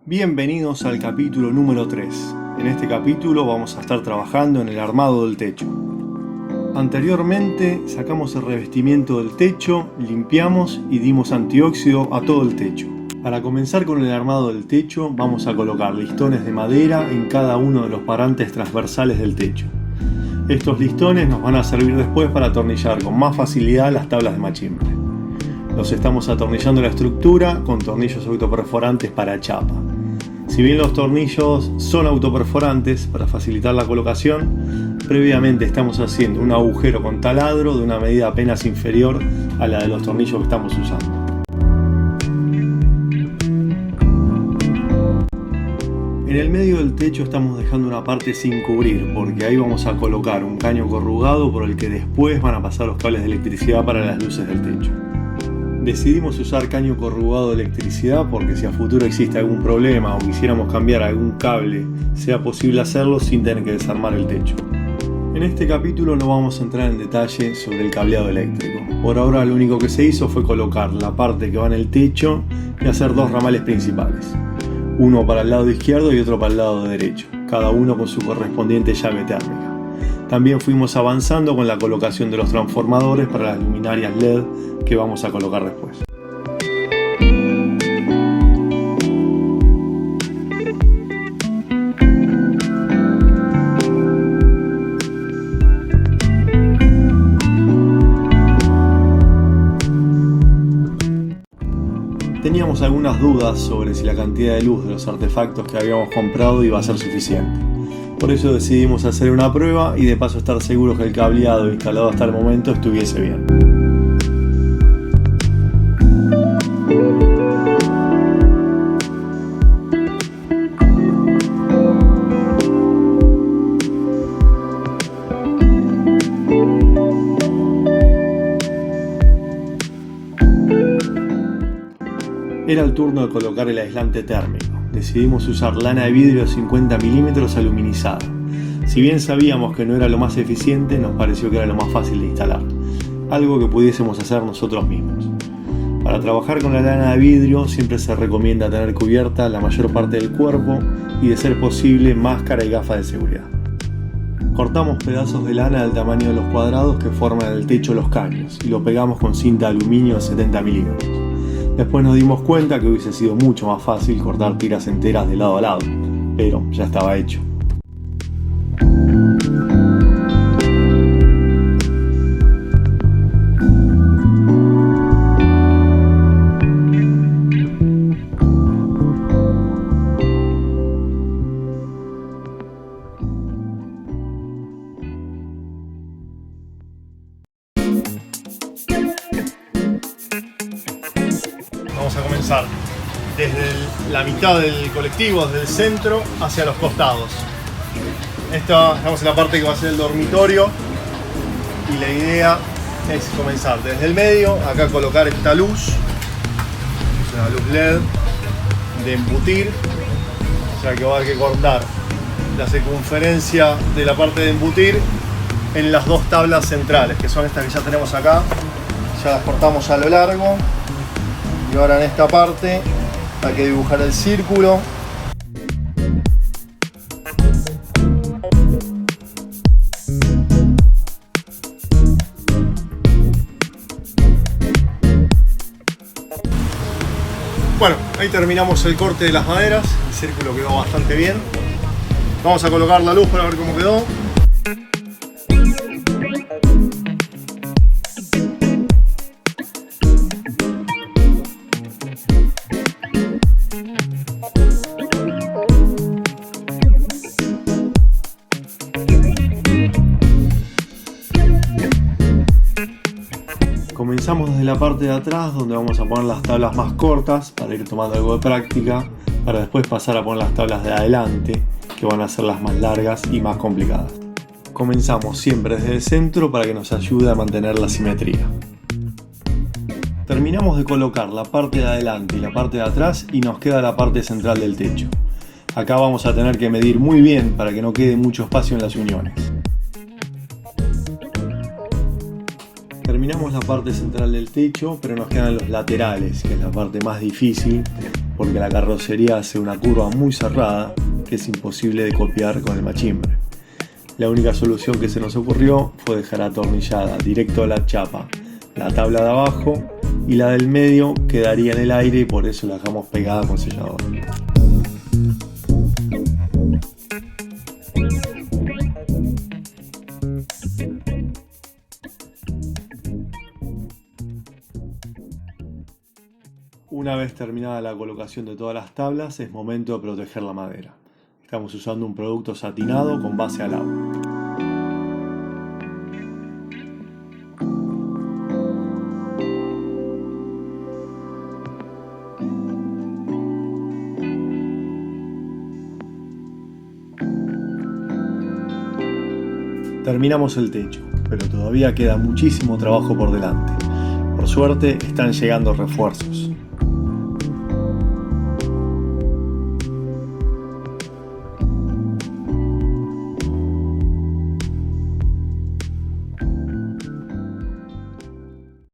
Bienvenidos al capítulo número 3. En este capítulo vamos a estar trabajando en el armado del techo. Anteriormente sacamos el revestimiento del techo, limpiamos y dimos antióxido a todo el techo. Para comenzar con el armado del techo vamos a colocar listones de madera en cada uno de los parantes transversales del techo. Estos listones nos van a servir después para atornillar con más facilidad las tablas de machimbre. Los estamos atornillando la estructura con tornillos autoperforantes para chapa. Si bien los tornillos son autoperforantes para facilitar la colocación, previamente estamos haciendo un agujero con taladro de una medida apenas inferior a la de los tornillos que estamos usando. En el medio del techo estamos dejando una parte sin cubrir, porque ahí vamos a colocar un caño corrugado por el que después van a pasar los cables de electricidad para las luces del techo. Decidimos usar caño corrugado de electricidad porque si a futuro existe algún problema o quisiéramos cambiar algún cable, sea posible hacerlo sin tener que desarmar el techo. En este capítulo no vamos a entrar en detalle sobre el cableado eléctrico. Por ahora lo único que se hizo fue colocar la parte que va en el techo y hacer dos ramales principales. Uno para el lado izquierdo y otro para el lado derecho, cada uno con su correspondiente llave térmica. También fuimos avanzando con la colocación de los transformadores para las luminarias LED que vamos a colocar después. Teníamos algunas dudas sobre si la cantidad de luz de los artefactos que habíamos comprado iba a ser suficiente. Por eso decidimos hacer una prueba y de paso estar seguros que el cableado instalado hasta el momento estuviese bien. Era el turno de colocar el aislante térmico. Decidimos usar lana de vidrio 50 milímetros aluminizada. Si bien sabíamos que no era lo más eficiente, nos pareció que era lo más fácil de instalar, algo que pudiésemos hacer nosotros mismos. Para trabajar con la lana de vidrio siempre se recomienda tener cubierta la mayor parte del cuerpo y, de ser posible, máscara y gafas de seguridad. Cortamos pedazos de lana del tamaño de los cuadrados que forman el techo los caños y lo pegamos con cinta de aluminio de 70 milímetros. Después nos dimos cuenta que hubiese sido mucho más fácil cortar tiras enteras de lado a lado, pero ya estaba hecho. Vamos a comenzar desde la mitad del colectivo, desde el centro hacia los costados. Estamos en la parte que va a ser el dormitorio y la idea es comenzar desde el medio, acá colocar esta luz, es una luz LED de embutir, o sea que va a haber que cortar la circunferencia de la parte de embutir en las dos tablas centrales, que son estas que ya tenemos acá, ya las cortamos a lo largo. Y ahora en esta parte hay que dibujar el círculo. Bueno, ahí terminamos el corte de las maderas. El círculo quedó bastante bien. Vamos a colocar la luz para ver cómo quedó. Comenzamos desde la parte de atrás, donde vamos a poner las tablas más cortas para ir tomando algo de práctica, para después pasar a poner las tablas de adelante, que van a ser las más largas y más complicadas. Comenzamos siempre desde el centro para que nos ayude a mantener la simetría. Terminamos de colocar la parte de adelante y la parte de atrás y nos queda la parte central del techo. Acá vamos a tener que medir muy bien para que no quede mucho espacio en las uniones. Terminamos la parte central del techo, pero nos quedan los laterales, que es la parte más difícil porque la carrocería hace una curva muy cerrada que es imposible de copiar con el machimbre. La única solución que se nos ocurrió fue dejar atornillada directo a la chapa la tabla de abajo y la del medio quedaría en el aire y por eso la dejamos pegada con sellador. Una vez terminada la colocación de todas las tablas, es momento de proteger la madera. Estamos usando un producto satinado con base al agua. Terminamos el techo, pero todavía queda muchísimo trabajo por delante. Por suerte están llegando refuerzos.